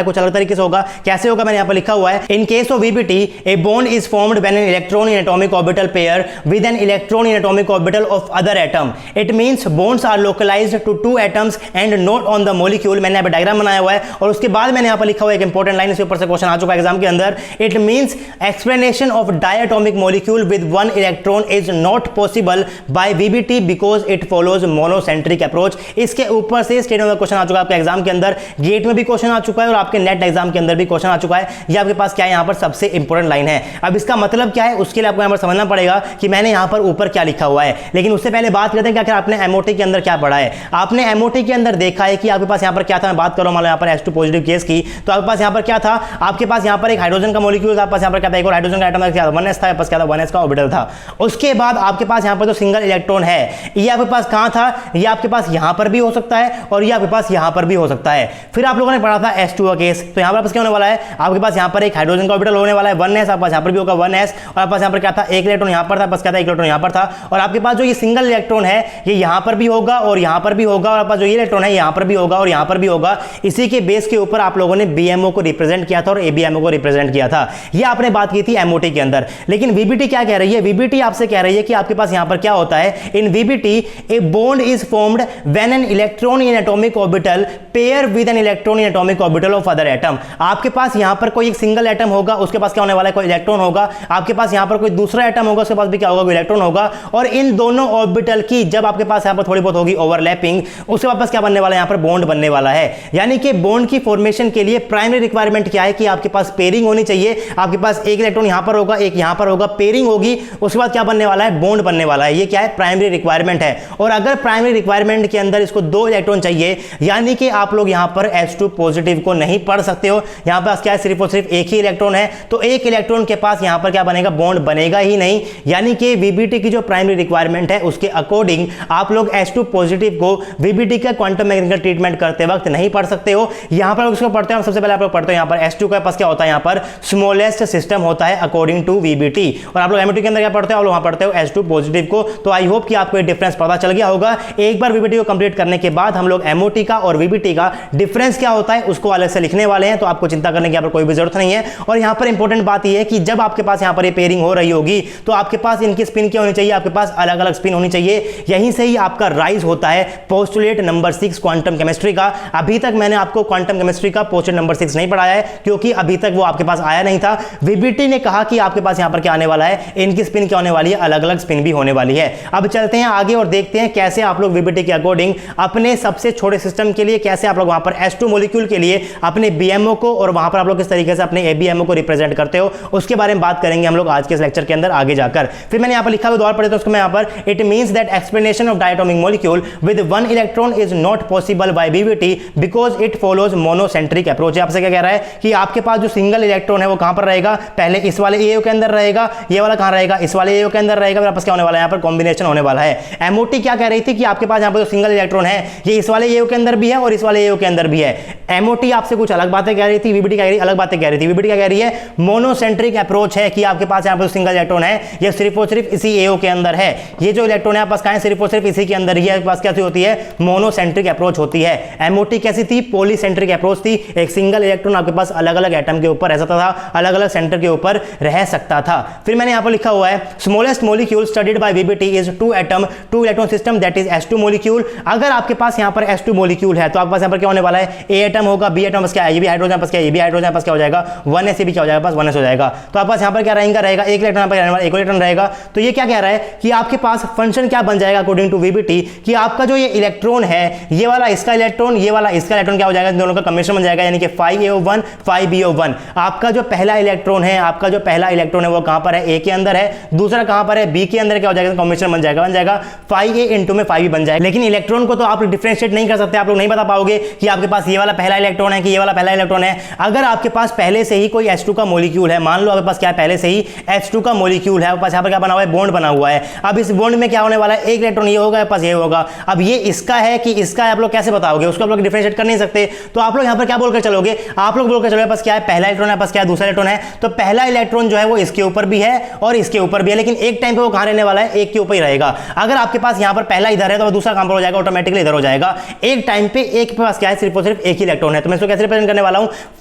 Speaker 1: है, कुछ अलग तरीके से होगा। कैसे होगा, मैंने यहां पर लिखा हुआ है, in case of VBT a bond is formed when an electron in atomic orbital pair with an electron in atomic orbital of other atom. It means bonds are localised to 2 atoms and not on the molecule. मैंने यहां पर diagram बनाया हुआ है और उसके बाद मैंने यहां पर लिखा हुआ एक इंपॉर्टेंट लाइन, इसके ऊपर से क्वेश्चन आ चुका है एग्जाम के अंदर। It means explanation of diatomic molecule with 1 electron is not possible by VBT because it follows monocentric approach. इसके ऊपर से स्टेटमेंट का क्वेश्चन आ चुका है आपके एग्जाम के अंदर, गेट में भी क्वेश्चन आ चुका है और आपके नेट एग्जाम के अंदर भी क्वेश्चन आ चुका है। ये आपके पास क्या है, यहां पर सबसे इंपॉर्टेंट लाइन है। अब इसका मतलब क्या है, उसके लिए आपको यहां पर समझना पड़ेगा कि मैंने यहां पर ऊपर क्या लिखा हुआ है। लेकिन उससे पहले बात करते हैं कि आखिर आपने एमओटी के अंदर क्या पढ़ा है। आपने एमओटी के अंदर देखा है कि आपके पास यहां पर क्या था, मैं बात कर रहा हूं यहां पर H2 पॉजिटिव केस की, तो आपके पास यहां पर क्या था, आपके पास यहां पर एक हाइड्रोजन का मॉलिक्यूल था, आपके पास यहां पर क्या था, एक और हाइड्रोजन का एटम क्या था, 1s था, आपके पास क्या था, 1s का ऑर्बिटल था। उसके बाद आपके पास यहां पर जो सिंगल इलेक्ट्रॉन है ये आपके पास कहां था, ये आपके पास यहां पर भी हो सकता है और ये आपके पास यहां पर भी हो सकता है। फिर आप लोगों ने पढ़ा था H2 का केस, तो यहां पर आपस क्या होने वाला है, आपके पास यहां पर एक हाइड्रोजन का ऑर्बिटल होने वाला है 1s, आपके पास यहां पर भी होगा 1s और आपके पास यहां पर क्या था, एक इलेक्ट्रॉन यहां पर था, बस क्या था, एक इलेक्ट्रॉन यहां पर था। और आपके पास जो ये सिंगल इलेक्ट्रॉन है ये यहां पर भी होगा और यहां पर भी होगा और आपके पास जो ये इलेक्ट्रॉन है यहां पर भी होगा और यहां पर भी होगा। इसी के बेस के ऊपर आप लोगों ने बीएमओ को रिप्रेजेंट किया था और एबीएमओ को रिप्रेजेंट किया था। ये आपने बात की थी एमओटी के अंदर। लेकिन वीबीटी क्या कह रही है, वीबीटी आपसे कह रही है कि आपके पास यहां पर क्या होता है, in VBT a bond is formed when an electron in atomic orbital pair with an electron in atomic orbital of other atom. आपके पास यहां पर कोई एक सिंगल एटम होगा, उसके पास क्या होने वाला है, कोई इलेक्ट्रॉन होगा। आपके पास यहां पर कोई दूसरा एटम होगा, उसके पास भी क्या होगा, कोई इलेक्ट्रॉन होगा। और इन दोनों ऑर्बिटल की जब आपके पास यहां पर थोड़ी बहुत होगी ओवरलैपिंग, उसके वापस क्या बनने वाला है, यहां पर बॉन्ड बनने वाला है। यानी कि बॉन्ड की फॉर्मेशन के लिए प्राइमरी रिक्वायरमेंट क्या है कि आपके पास पेयरिंग होनी चाहिए। आपके पास एक इलेक्ट्रॉन यहां पर होगा, एक यहां पर होगा, पेयरिंग होगी, उसके बाद क्या बनने वाला है, बॉन्ड बनने वाला है। ये क्या है, प्राइमरी रिक्वायरमेंट है। और अगर प्राइमरी रिक्वायरमेंट के अंदर इसको 2 इलेक्ट्रॉन चाहिए, यानी कि आप लोग यहां पर H2 पॉजिटिव को नहीं पढ़ सकते हो। यहां पर क्या है, सिर्फ और सिर्फ एक ही इलेक्ट्रॉन है, तो एक इलेक्ट्रॉन के पास यहां पर क्या बनेगा, बॉन्ड बनेगा ही नहीं। यानी कि वीबीटी की जो प्राइमरी रिक्वायरमेंट है उसके अकॉर्डिंग आप लोग H2 पॉजिटिव को वीबीटी का क्वांटम मैकेनिकल ट्रीटमेंट करते वक्त नहीं पढ़ सकते हो। यहां पर उसको पढ़ते हैं, सबसे पहले आप लोग पढ़ते हो यहां पर H2 के पास क्या होता है, यहां पर स्मॉलेस्ट सिस्टम होता है अकॉर्डिंग टू वीबीटी। और आप लोग एमओटी के अंदर क्या पढ़ते हो, आप लोग वहां पढ़ते हो H2 पॉजिटिव को। तो आई होप कि आपको ये डिफरेंस पता चल गया होगा। एक बार वीबीटी को कंप्लीट करने के बाद हम लोग एमओटी का और वीबीटी का डिफरेंस क्या होता है उसको अलग से लिखने वाले हैं, तो आपको चिंता करने की यहां पर कोई भी जरूरत नहीं है। और यहां पर इंपॉर्टेंट बात यह है कि जब आपके पास यहां पर ये पेयरिंग हो रही होगी तो आपके पास इनकी स्पिन क्या होनी चाहिए, आपके पास अलग अलग स्पिन होनी चाहिए। यहीं से ही आपका राइज होता है पोस्टुलेट नंबर 6 क्वांटम केमिस्ट्री का। अभी तक मैंने आपको क्वांटम केमिस्ट्री का पोस्टुलेट नंबर 6 नहीं पढ़ाया है क्योंकि अभी तक वो आपके पास आया नहीं था। वीबीटी ने कहा कि आपके पास यहां पर क्या आने वाला है, इनकी स्पिन क्या होने वाली है, अलग अलग स्पिन भी होने वाली है। अब चलते हैं आगे और देखते हैं कैसे आप लोग वीबीटी के अकॉर्डिंग अपने सबसे छोटे सिस्टम के लिए कैसे आप लोग वहां पर H2 मॉलिक्यूल के लिए अपने बीएमओ को और वहां पर आप लोग किस तरीके से अपने एबीएमओ को रिप्रेजेंट करते हो, उसके बारे में बात करेंगे हम लोग आज के इस लेक्चर के अंदर आगे जाकर। फिर मैंने यहां पर लिखा हुआ दोबारा पढ़े तो उसको मैं यहां पर, it means that explanation of diatomic molecule with 1 electron is not possible by VBT because it follows monocentric approach. आपसे क्या कह रहा है कि आपके पास जो सिंगल इलेक्ट्रॉन है वो कहां पर रहेगा, पहले इस वाले एओ के अंदर रहेगा, ये वाला कहां रहेगा, इस वाले एओ के अंदर रहेगा, फिर आपस क्या होने वाला है, यहां पर कॉम्बिनेशन होने वाला है। एमओटी क्या कह रही थी कि आपके पास यहां पर जो सिंगल इलेक्ट्रॉन है ये इस वाले एओ के अंदर भी है और इस वाले एओ के अंदर भी है। एमओटी आपसे कुछ अलग बातें कह रही थी, वीबीटी कह रही अलग बातें कह रही थी। वीबीटी क्या कह रही है, मोनोसेंट्रिक अप्रोच है कि आपके पास यहां पर सिंगल इलेक्ट्रॉन है ये सिर्फ और सिर्फ सिर्फ इसी एओ के अंदर है। ये जो इलेक्ट्रॉन है आपके पास कहां है, सिर्फ और सिर्फ इसी के अंदर ही है। आपके पास कैसी होती है, मोनोसेंट्रिक अप्रोच होती है। एमओटी कैसी थी, पॉलीसेंट्रिक अप्रोच थी। एक सिंगल इलेक्ट्रॉन आपके पास अलग अलग एटम के ऊपर रह सकता था, अलग अलग सेंटर के ऊपर रह सकता था। फिर मैंने यहां पर लिखा हुआ है smallest molecule studied by VBT is 2 atom 2 electron system that is s2 molecule. अगर आपके पास यहां पर s2 मॉलिक्यूल है तो आपके पास यहां पर क्या होने वाला है, a एटम होगा, b एटम बस क्या है, ये भी हाइड्रोजन पास क्या है, ये भी हाइड्रोजन पास क्या हो जाएगा 1s, ये भी क्या हो जाएगा पास 1s हो जाएगा। तो आपके पास यहां पर क्या रहेगा, एक इलेक्ट्रॉन पर रहने वाला एक इलेक्ट्रॉन रहेगा। तो ये क्या कह रहा है कि आपके पास फंक्शन क्या बन जाएगा अकॉर्डिंग टू वीबीटी, कि आपका जो ये इलेक्ट्रॉन है, ये वाला इसका इलेक्ट्रॉन, ये वाला इसका इलेक्ट्रॉन क्या हो जाएगा, दोनों का कॉम्बिनेशन बन जाएगा, यानी कि 5AO1 5BO1। आपका जो पहला इलेक्ट्रॉन है, आपका जो पहला इलेक्ट्रॉन है वो कहां पर है, ए के अंदर है, दूसरा कहां पर है, बी के अंदर। क्या हो जाएगा, कॉम्बिनेशन बन जाएगा 5A इंटू में 5B बन जाएगा। लेकिन इलेक्ट्रॉन को तो आप डिफरेंशिएट नहीं कर सकते, आप लोग नहीं बता पाओगे कि आपके पास ये वाला पहला इलेक्ट्रॉन है कि ये वाला पहला इलेक्ट्रॉन है। अगर आपके पास पहले से ही कोई H2 का मॉलिक्यूल है, मान लो आपके पास क्या है, पहले से ही H2 का मॉलिक्यूल है, आपके पास यहां पर क्या बना हुआ है, बॉन्ड बना हुआ है। अब इस बॉन्ड में क्या होने वाला है, एक इलेक्ट्रॉन ये होगा, पास ये होगा। अब ये इसका है कि इसका है, आप लोग कैसे बताओगे, उसको आप लोग डिफरेंशिएट कर नहीं सकते। तो आप लोग यहां पर क्या बोलकर चलोगे, आप लोग बोलकर चलोगे पास क्या है, पहला इलेक्ट्रॉन है, पास क्या है, दूसरा इलेक्ट्रॉन है। तो पहला इलेक्ट्रॉन जो है वो इसके ऊपर भी है और इसके ऊपर भी है, लेकिन एक टाइम पे वो कहां रहने वाला है, एक के ऊपर ही रहेगा। अगर आपके पास यहां पर पहला इधर है तो दूसरा कहां पर हो जाएगा, ऑटोमेटिकली इधर हो जाएगा। एक टाइम पे एक के पास क्या है, सिर्फ और सिर्फ एक ही इलेक्ट्रॉन है। तो मैं इसको कैसे रिप्रेजेंट करने वाला हूं,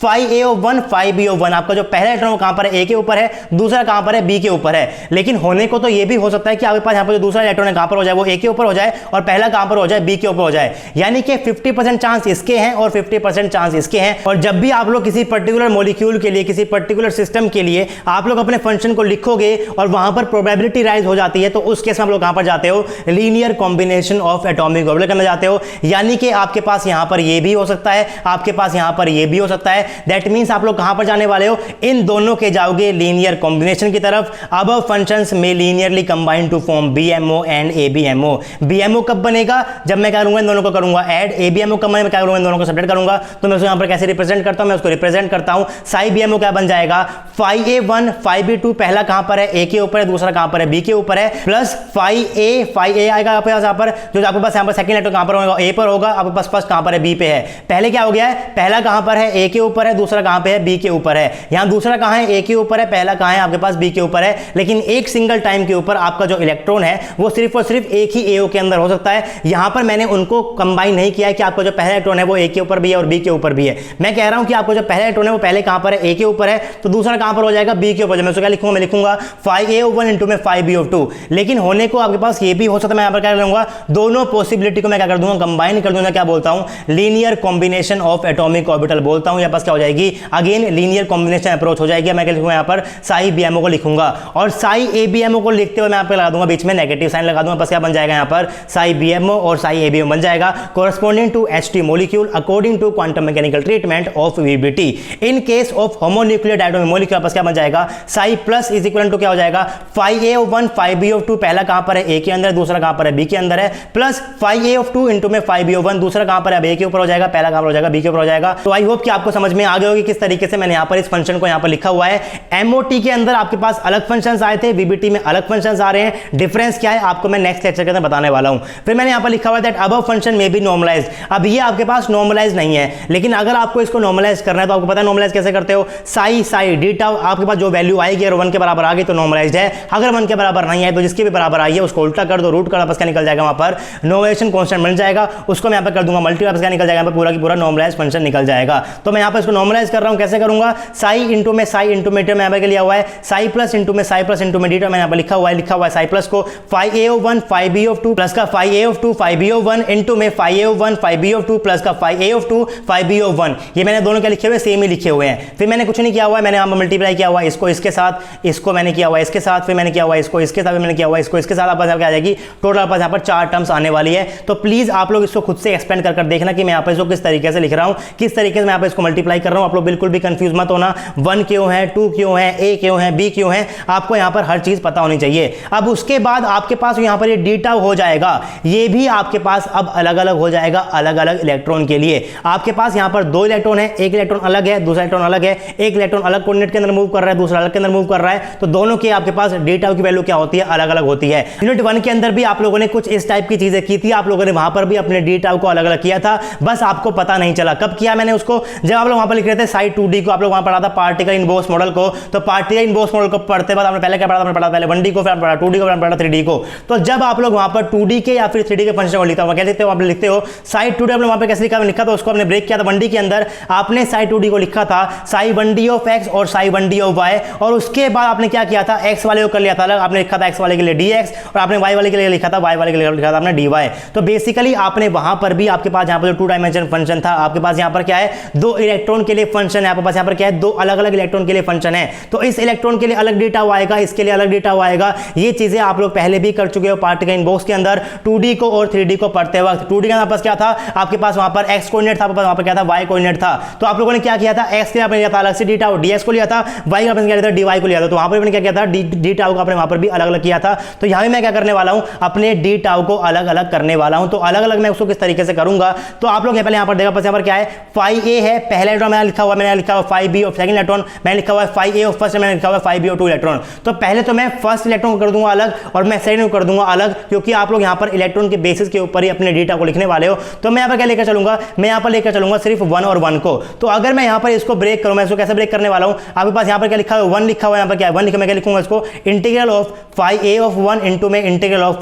Speaker 1: 5AO1 5BO1। आपका जो पहला इलेक्ट्रॉन कहां पर है, ए के ऊपर है, दूसरा कहां पर है, बी के ऊपर है। लेकिन होने को तो ये भी हो सकता है कि आपके पास यहां पर जो दूसरा इलेक्ट्रॉन है कहां पर हो जाए, वो ए के ऊपर हो जाए और पहला कहां पर हो जाए, बी के ऊपर हो जाए। यानी कि 50% चांस इसके हैं और 50% चांस इसके हैं। और जब भी आप लोग किसी पर्टिकुलर मॉलिक्यूल के लिए, किसी पर्टिकुलर सिस्टम के लिए आप लोग अपने फंक्शन को लिखोगे और वहां पर प्रोबेबिलिटी राइज हो जाती है, तो उस केस में आप लोग कहां पर जाते हो, linear combination of atomic orbital करने जाते हो। यानी कि आपके पास यहां पर ये भी हो सकता है, आपके पास यहां पर ये भी हो सकता है। दैट मींस आप लोग कहां पर जाने वाले हो, इन दोनों के जाओगे लीनियर कॉम्बिनेशन की तरफ। अबव फंक्शंस में linearly combine to form BMO and ABMO। BMO कब बनेगा, जब मैं करूंगा इन दोनों को करूंगा ऐड। ABMO कब मैं क्या करूंगा, इन दोनों को सब्ट्रैक्ट करूंगा। तो मैं उसको यहां पर कैसे रिप्रेजेंट करता हूं, मैं उसको रिप्रेजेंट करता हूं साई BMO क्या बन जाएगा, 5A1 5B2 पहला कहां पर है, ए के ऊपर है, दूसरा कहां पर है, बी के ऊपर है, प्लस 5A आएगा आपके पास यहां पर, जो आपके पास यहां पर सेकंड इलेक्ट्रॉन कहां पर होगा, ए पर होगा। आपके पास फर्स्ट कहां पर है, बी पे है। पहले क्या हो गया है, पहला कहां पर है, ए के ऊपर है, दूसरा कहां पे है, बी के ऊपर है। यहां दूसरा कहां है, ए के ऊपर है, पहला कहां है आपके पास, बी के ऊपर है। लेकिन एक सिंगल टाइम के ऊपर आपका जो इलेक्ट्रॉन है वो सिर्फ और सिर्फ एक ही एओ के अंदर हो सकता है। यहां पर मैंने उनको कंबाइन नहीं किया है कि आपका जो पहला इलेक्ट्रॉन है वो ए के ऊपर भी है और बी के ऊपर भी है। मैं कह रहा हूं कि आपको जो पहला इलेक्ट्रॉन है वो पहले कहां पर है, ए के ऊपर है, तो दूसरा कहां पर हो जाएगा, बी के ऊपर। मैं उसको क्या लिखूंगा, मैं लिखूंगा 5AO1 इंटू में 5BO2। लेकिन होने को आपके पास ये भी हो सकता है, मैं यहां पर क्या करूंगा, दोनों पॉसिबिलिटी को मैं क्या कर दूंगा, कंबाइन कर दूंगा। क्या बोलता हूं, linear combination of atomic orbital बोलता हूं। यहां पास क्या हो जाएगी, अगेन लीनियर कॉम्बिनेशन अप्रोच हो जाएगी। मैं क्या लिखूंगा, यहां पर साई BMO को लिखूंगा और साई ABMO को लिखते हुए मैं यहां पर लगा दूंगा बीच में नेगेटिव साइन लगा दूंगा। बस क्या बन जाएगा, यहां पर साई BMO और साई ABMO बन जाएगा, corresponding to H2 molecule according to quantum mechanical treatment of VBT। In case of homonuclear diatomic molecule बस क्या बन जाएगा, psi plus is equal to क्या हो जाएगा, 5A1 5BO2 पहला कहां पर है, ए के अंदर, दूसरा कहां पर है, बी के अंदर है, प्लस 5A2 इंटू में 5BO1 दूसरा कहां पर है, ए के ऊपर हो जाएगा, पहला कहां पर हो जाएगा, बी के ऊपर हो जाएगा। तो आई होप कि आपको समझ में आ गया होगी किस तरीके से मैंने यहां पर इस फंक्शन को यहां पर लिखा हुआ है। MOT के अंदर आपके पास अलग फंक्शंस आए थे, VBT में अलग फंक्शंस आ रहे हैं। डिफरेंस क्या है आपको मैं नेक्स्ट लेक्चर के अंदर बताने वाला हूं। फिर मैंने यहां पर लिखा हुआ है दैट अबव फंक्शन में बी नॉर्मलाइज्ड। अब ये आपके पास नॉर्मलाइज नहीं है, लेकिन अगर आपको इसको नॉर्मलाइज करना है तो आपको पता है नॉर्मलाइज कैसे करते हो, साई साई डी टाउ आपके पास जो वैल्यू आएगी अगर 1 के बराबर आ गई तो नॉर्मलाइज्ड है। अगर 1 के बराबर नहीं है तो जिसके भी बराबर आई है उसको उल्टा कर दो, रूट कर आपस का निकल जाएगा, वहां पर नॉर्मलाइजेशन कांस्टेंट मिल जाएगा। उसको मैं यहां पर कर दूंगा मल्टीप्लाई, आपस का निकल जाएगा, पूरा की पूरा नॉर्मलाइज फंक्शन निकल जाएगा। तो मैं यहां पर इसको नॉर्मलाइज कर रहा हूं, कैसे करूंगा, साई इंटू में साई इंटू में मैं यहां पर लिया हुआ है, साई प्लस इंटू में साई प्लस इंटू में डी टाउ मैं यहां पर लिखा हुआ है साई प्लस को 5A1 5BO2 प्लस का 5A2 5BO1 इंटू में 5A1 5BO2 प्लस का 5A2 5BO1। ये मैंने दोनों क्या लिखे हुए, सेम ही लिखे हुए हैं। फिर मैंने कुछ नहीं किया हुआ है, मैंने यहां पर मल्टीप्लाई किया हुआ है, इसको इसके साथ, इसको मैंने किया हुआ है इसके साथ, फिर मैंने किया हुआ है इसको इसके साथ, फिर मैंने किया हुआ है इसको इसके साथ। आप क्या आ जाएगी टोटल आपके यहां पर 4 टर्म्स आने वाली है। तो प्लीज आप लोग इसको खुद से एक्सपेंड कर देखना कि मैं यहां पर इसको किस तरीके से लिख रहा हूं, किस तरीके से मैं यहां पर इसको मल्टीप्लाई कर रहा हूं। आप लोग बिल्कुल भी कंफ्यूज मत होना, 1 क्यों है, 2 क्यों है, A क्यों है, B क्यों है, आपको यहां पर हर चीज पता होनी चाहिए। अब उसके बाद आपके पास यहां पर ये डी टाउ हो जाएगा, ये भी आपके पास अब अलग अलग हो जाएगा अलग अलग इलेक्ट्रॉन के लिए। आपके पास यहां पर 2 इलेक्ट्रॉन है, एक इलेक्ट्रॉन अलग है, दूसरा इलेक्ट्रॉन अलग है, एक इलेक्ट्रॉन अलग कोऑर्डिनेट के अंदर मूव कर रहा है, दूसरा अलग के अंदर मूव कर रहा है, तो दोनों के आपके पास डी टाउ की वैल्यू क्या होती है, अलग अलग होती है। यूनिट 1 के अंदर भी आप लोगों ने कुछ इस टाइप की चीजें की थी, आप लोगों ने वहां पर भी अपने डी टाउ को अलग अलग किया था, बस आपको पता नहीं चला कब किया मैंने उसको, जब आप लोग वहां पर लिख रहे थे साइड 2D को, आप लोग वहां पढ़ा था पार्टिकल इन बोस मॉडल को। तो पार्टिकल इन बोस मॉडल को पढ़ते बाद आपने पहले क्या पढ़ा था, आपने पढ़ा पहले 1 1D को, फिर आपने पढ़ा 2D को, फिर आपने पढ़ा 3D को। तो जब आप लोग वहां पर 2D के या फिर 3D के फंक्शन को लिखते हो, क्या लिखते हो, आप लिखते हो साई 2D। आपने वहां पे कैसे लिखा था, उसको आपने ब्रेक किया था 1D के अंदर, आपने साई 2D को लिखा था साई 1D ऑफ x और साई 1D ऑफ y, और उसके बाद आपने क्या किया था, x वाले को कर लिया था अलग, आपने लिखा था x वाले के लिए dx और आपने y वाले के लिए लिखा था y वाले के लिए लिखा था आपने dy। तो बेसिकली आपने वहां पर भी आपके पास यहां पर जो 2 डायमेंशन फंक्शन था, आपके पास यहां पर क्या है, 2 इलेक्ट्रॉन के लिए फंक्शन है, आपके पास यहां पर क्या है, 2 अलग अलग इलेक्ट्रॉन के लिए फंक्शन है। तो इस इलेक्ट्रॉन के लिए अलग डेटा आएगा, इसके लिए अलग डेटा आएगा। ये चीजें आप लोग पहले भी कर चुके हो पार्ट के इनबॉक्स के अंदर, 2D को और 3D को पढ़ते वक्त। 2D के पास क्या था, आपके पास वहां पर x कोऑर्डिनेट था, आपके पास वहां पर क्या था, y कोऑर्डिनेट था। तो आप लोगों ने क्या किया था, x के आपने लिया था अलग से डेटा, और dx को लिया था, y का आपने क्या लिया था, dy को लिया था। तो वहां पर मैंने क्या किया था, d टाउ को आपने वहां पर भी अलग अलग किया था। तो यहां भी मैं क्या करने वाला हूं, अपने d टाउ को अलग अलग करने वाला हूं। तो अलग अलग मैं उसको किस तरीके से करूंगा, तो आप लोग पहले यहां पर देखा, यहां पर क्या है, phi a है पहला इलेक्ट्रॉन मैंने लिखा हुआ, मैंने लिखा हुआ phi b of second electron, मैंने लिखा हुआ phi a ऑफ फर्स्ट, मैंने लिखा हुआ phi b ऑफ 2 इलेक्ट्रॉन। तो पहले तो मैं फर्स्ट इलेक्ट्रॉन को कर दूंगा अलग और मैं सेकंड को कर दूंगा अलग, क्योंकि आप लोग यहां पर इलेक्ट्रॉन के बेसिस के ऊपर ही अपने डेटा को लिखने वाले हो। तो मैं यहां पर क्या लेकर चलूंगा, मैं यहां पर लेकर चलूंगा सिर्फ 1 और 1 को। तो अगर मैं यहां पर इसको ब्रेक करूं, मैं इसको कैसे ब्रेक करने वाला हूं, आपके पास यहां पर क्या लिखा है, 1 लिखा हुआ है, यहां पर क्या है 1 लिखा, मैं क्या लिखूंगा इसको, integral of phi a of 1 into में integral of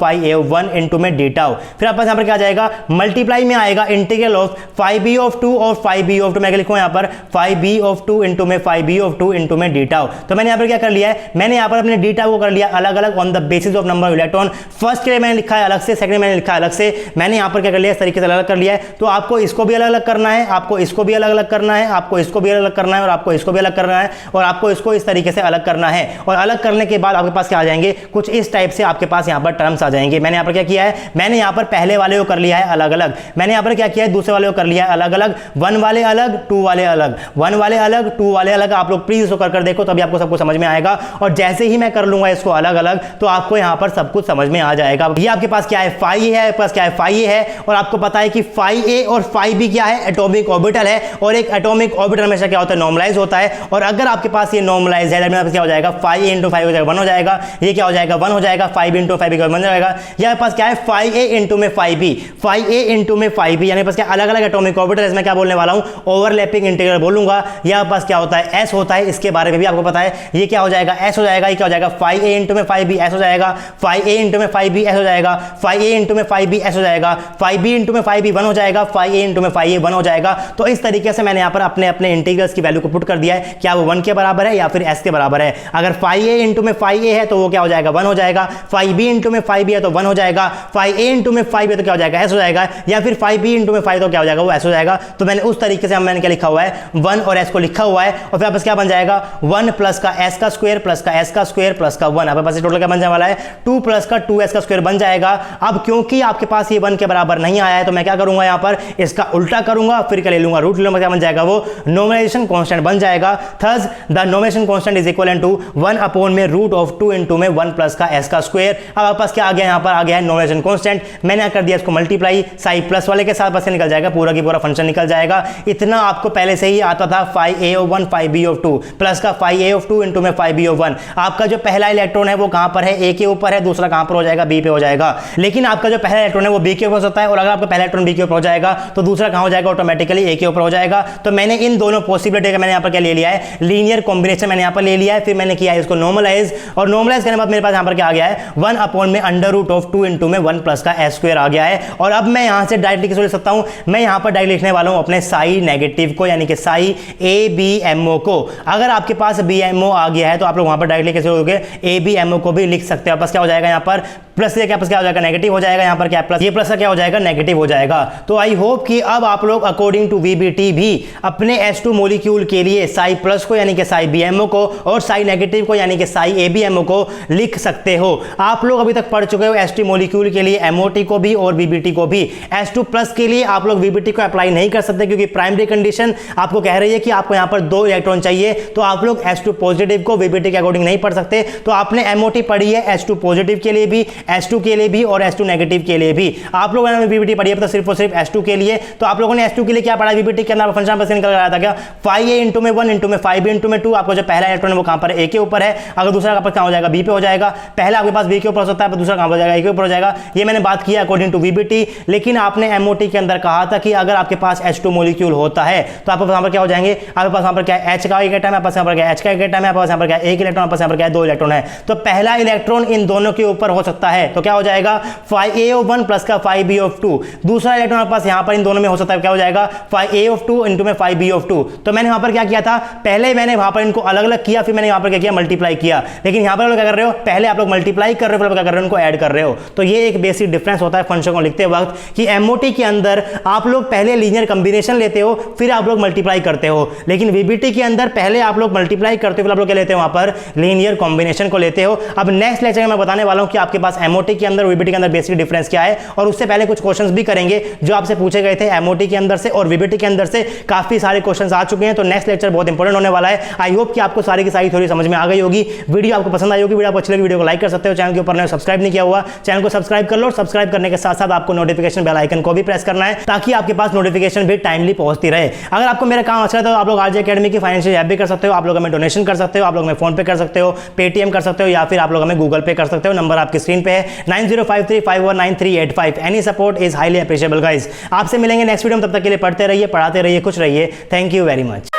Speaker 1: phi a of 1 into में d टाउ। फिर आपके पास यहां पर क्या आ जाएगा, मल्टीप्लाई में आएगा integral of phi b of 2 और phi b ऑफ 2, मैं क्या लिखूंगा यहां पर phi b ऑफ 2 इनटू में phi b ऑफ 2 इनटू में d टाउ। तो मैंने यहां पर क्या कर लिया है, मैंने यहां पर अपने d टाउ को कर लिया अलग अलग on the basis of number of electron. First के लिए मैंने लिखा है अलग से, सेकंड मैंने लिखा है अलग से, मैंने यहां पर क्या कर लिया इस तरीके से अलग कर लिया है। तो आपको इसको भी अलग अलग करना है, आपको इसको भी अलग अलग करना है, आपको इसको भी अलग अलग करना है, और आपको इसको भी अलग करना है, और आपको इसको इस तरीके से अलग करना है। और अलग करने के बाद आपके पास क्या आ जाएंगे, कुछ इस टाइप से आपके पास यहां पर टर्म्स आ जाएंगे। मैंने यहां पर क्या किया है, मैंने यहां पर पहले वाले को कर लिया है अलग अलग, मैंने यहां पर क्या किया है, दूसरे वाले को कर लिया है अलग अलग, 1 वाले अलग, 2 वाले अलग, 1 वाले अलग, 2 वाले अलग। आप लोग प्लीज इसको कर देखो, तभी आपको सब कुछ समझ में आएगा। और जैसे ही मैं कर लूंगा इसको अलग अलग, तो आपको यहां पर सब कुछ समझ में आ जाएगा। ये आपके पास क्या है, phi है, आपके पास क्या है, phi a है, और आपको पता है कि phi a और phi b क्या है, एटॉमिक ऑर्बिटल है, और एक एटॉमिक ऑर्बिटल हमेशा क्या होता है, नॉर्मलाइज होता है। और अगर आपके पास ये नॉर्मलाइज है, क्या हो जाएगा, phi a इंटू phi हो जाएगा 1 हो जाएगा, ये क्या हो जाएगा 1 हो जाएगा, phi b into phi b 1 जाएगा। यहाँ पास क्या है, phi a इंटू में phi b, phi a into में phi b, यानी पास क्या अलग अलग एटॉमिक ऑर्बिटल। इसमें क्या बोलने वाला हूं, ओवरलैपिंग इंटीग्रल बोलूंगा। यहाँ पास क्या होता है, s होता है, इसके बारे में भी आपको पता है। ये क्या हो जाएगा, s हो जाएगा, ये क्या हो जाएगा, phi a इंटू में phi b s हो जाएगा, phi a इंटू में phi b s हो जाएगा, phi a इंटू में phi b s हो जाएगा, phi b इंटू में phi b 1 हो जाएगा, phi a इंटू में phi a 1 हो जाएगा। तो इस तरीके से मैंने यहाँ पर अपने अपने इंटीग्रल्स की वैल्यू को पुट कर दिया है, क्या वो 1 के बराबर है या फिर s के बराबर है। अगर phi a इंटू में phi a है तो वो क्या हो जाएगा 1 हो जाएगा, phi b इंटू में phi b है तो 1 हो जाएगा, phi a इंटू में phi b है तो क्या हो जाएगा s हो जाएगा, या फिर phi b इंटू में phi तो क्या हो जाएगा वो s हो जाएगा। तो मैंने उस तरीके से मैंने क्या लिखा हुआ है, 1 और s को लिखा हुआ है। और फिर आपस क्या बन जाएगा, 1 प्लस का s का स्क्वायर प्लस का s का स्क्वायर प्लस का 1, आपके पास टोटल क्या बन जाने वाला है, 2 प्लस का 2s का स्क्वायर बन जाएगा। अब क्योंकि आपके पास ये 1 के बराबर नहीं आया है, तो मैं क्या करूंगा, यहाँ पर इसका उल्टा करूंगा, फिर क्या ले लूंगा, रूट ले लूंगा, क्या बन जाएगा, वो नॉर्मलाइजेशन कांस्टेंट बन जाएगा। Thus the normalisation constant is equal to 1 upon में रूट ऑफ 2 इंटू में 1 प्लस का s का स्क्वायर। अब आपके पास क्या आ गया, यहाँ पर आ गया है नॉर्मलाइजेशन कांस्टेंट। मैंने कर दिया इसको मल्टीप्लाई, साई प्लस वाले के साथ बस निकल जाएगा, पूरा की पूरा फंक्शन निकल जाएगा। इतना आपको पहले से ही आता था, phi a of 1 phi b of 2 plus का phi a ऑफ 2 इंटू में phi b ऑफ 1। आपका जो पहला इलेक्ट्रॉन है वो कहां पर है, a के ऊपर है, दूसरा कहां पर हो जाएगा, b पे हो जाएगा। लेकिन आपका जो पहला इलेक्ट्रॉन है वो b के ऊपर हो सकता है, और अगर आपका पहला इलेक्ट्रॉन b के ऊपर हो जाएगा तो दूसरा कहां हो जाएगा, ऑटोमेटिकली a के ऊपर हो जाएगा। तो मैंने इन दोनों पॉसिबिलिटी का मैंने यहाँ पर क्या ले लिया है, लीनियर कॉम्बिनेशन मैंने यहाँ पर ले लिया है। फिर मैंने किया है इसको नॉर्मलाइज, और नॉर्मलाइज करने के बाद मेरे पास यहाँ पर क्या आ गया है, 1 अपॉन में अंडर रूट ऑफ 2 इंटू में 1 प्लस का s स्क्वायर आ गया है। और अब मैं यहाँ से डायरेक्टली किसको लिख सकता हूँ, मैं यहाँ पर डायरेक्ट लिखने वाला हूँ अपने साई नेगेटिव को, यानी कि साई ABMO को। अगर आपके पास BMO आ गया है तो आप लोग वहां पर डायरेक्टली कैसे लोगे, ABMO को भी लिख सकते हैं। बस क्या हो जाएगा यहाँ पर, प्लस से क्या प्लस क्या हो जाएगा, नेगेटिव हो जाएगा, यहाँ पर क्या प्लस, ये प्लस का क्या हो जाएगा, नेगेटिव हो जाएगा। तो आई होप कि अब आप लोग अकॉर्डिंग टू VBT भी अपने S2 मॉलिक्यूल के लिए साई प्लस को यानी कि साई BMO को और साई नेगेटिव को यानी कि साई ABMO को लिख सकते हो। आप लोग अभी तक पढ़ चुके हो S2 मॉलिक्यूल के लिए MOT को भी और VBT को भी। S2 प्लस के लिए आप लोग VBT को अप्लाई नहीं कर सकते, क्योंकि प्राइमरी कंडीशन आपको कह रही है कि आपको यहाँ पर 2 इलेक्ट्रॉन चाहिए, तो आप लोग S2 पॉजिटिव को VBT के अकॉर्डिंग नहीं पढ़ सकते। तो आपने MOT पढ़ी है S2 पॉजिटिव के लिए भी, S2 के लिए भी और S2 नेगेटिव के लिए भी। आप लोगों ने VBT पढ़ी है तो सिर्फ और सिर्फ S2 के लिए, तो आप लोगों ने S2 के लिए क्या पढ़ा? VBT के अंदर फंक्शन पर निकल आया था क्या? 5a इंटू में 1 इंटू में 5b इंटू में 2। आपको जो पहला इलेक्ट्रॉन है वो कहां पर है? A के ऊपर है। अगर दूसरा आपका कहां हो जाएगा? B पे हो जाएगा। पहला आपके पास B के ऊपर हो सकता है, दूसरा कहां हो जाएगा? A के ऊपर हो जाएगा। ये मैंने बात किया अकॉर्डिंग टू VBT। लेकिन आपने MOT के अंदर कहा था कि अगर आपके पास H2 मॉलिक्यूल होता है तो आपके पास यहाँ पर क्या हो जाएंगे? आपके पास यहाँ पर क्या है? H का एक एटम है, आपके पास यहाँ पर क्या है? H का एक एटम है, आपके पास यहाँ पर क्या है? एक इलेक्ट्रॉन, आपके पास यहाँ पर क्या है? 2 इलेक्ट्रॉन है। तो पहला इलेक्ट्रॉन इन दोनों के ऊपर हो सकता है, तो क्या हो जाएगा? 5a(1) प्लस का 5b(2). दूसरा इलेक्ट्रॉन आपके पास यहाँ पर इन दोनों में हो सकता है, क्या हो जाएगा? 5a(2) इंटू में 5b(2). तो मैंने यहाँ पर क्या किया था? पहले मैंने वहां पर इनको अलग अलग किया, फिर मैंने यहाँ पर क्या किया? मल्टीप्लाई किया। लेकिन यहाँ पर क्या कर रहे हो? पहले आप लोग मल्टीप्लाई कर रहे हो, फिर क्या कर रहे हो? उनको ऐड कर रहे हो। तो ये एक बेसिक डिफरेंस होता है फंक्शन को लिखते वक्त कि MOT के अंदर आप लोग पहले लीनियर कॉम्बिनेशन लेते हो, फिर आप लोग मल्टीप्लाई करते हो। लेकिन VBT के अंदर पहले आप लोग मल्टीप्लाई करते हो, फिर आप लोग क्या लेते हो? वहां पर लीनियर कॉम्बिनेशन को लेते हो। अब नेक्स्ट लेक्चर में मैं बताने वाला हूं कि आपके पास MOT के अंदर VBT के अंदर बेसिक डिफरेंस क्या है, और उससे पहले कुछ क्वेश्चंस भी करेंगे जो आपसे पूछे गए थे MOT के अंदर से और VBT के अंदर से। काफी सारे क्वेश्चंस आ चुके हैं, तो नेक्स्ट लेक्चर बहुत इंपॉर्टेंट होने वाला है। आई होप कि आपको सारी की सारी थ्योरी समझ में आ गई होगी। वीडियो आपको पसंद आई होगी। वीडियो आपको अच्छी लगी, वीडियो को लाइक कर सकते हो। चैनल के ऊपर नए सब्सक्राइब नहीं किया हुआ, चैनल को सब्सक्राइब कर लो। सब्सक्राइब करने के साथ साथ आपको नोटिफिकेशन बेल आइकन को भी प्रेस करना है ताकि आपके पास नोटिफिकेशन भी टाइमली पहुंचती रहे। अगर आपको मेरा काम अच्छा लगा तो आप लोग RJ अकेडमी की फाइनेंशियल ऐप भी कर सकते हो। आप लोग हमें डोनेशन कर सकते हो, आप लोग हमें फोन पे कर सकते हो, पेटीएम कर सकते हो, या फिर आप लोग हमें गूगल पे कर सकते हो। नंबर आपकी स्क्रीन पे है 9053519385। Any support is highly appreciable guys. आपसे मिलेंगे नेक्स्ट वीडियो में, तब तक के लिए पढ़ते रहिए, पढ़ाते रहिए, खुश रहिए। Thank you very much.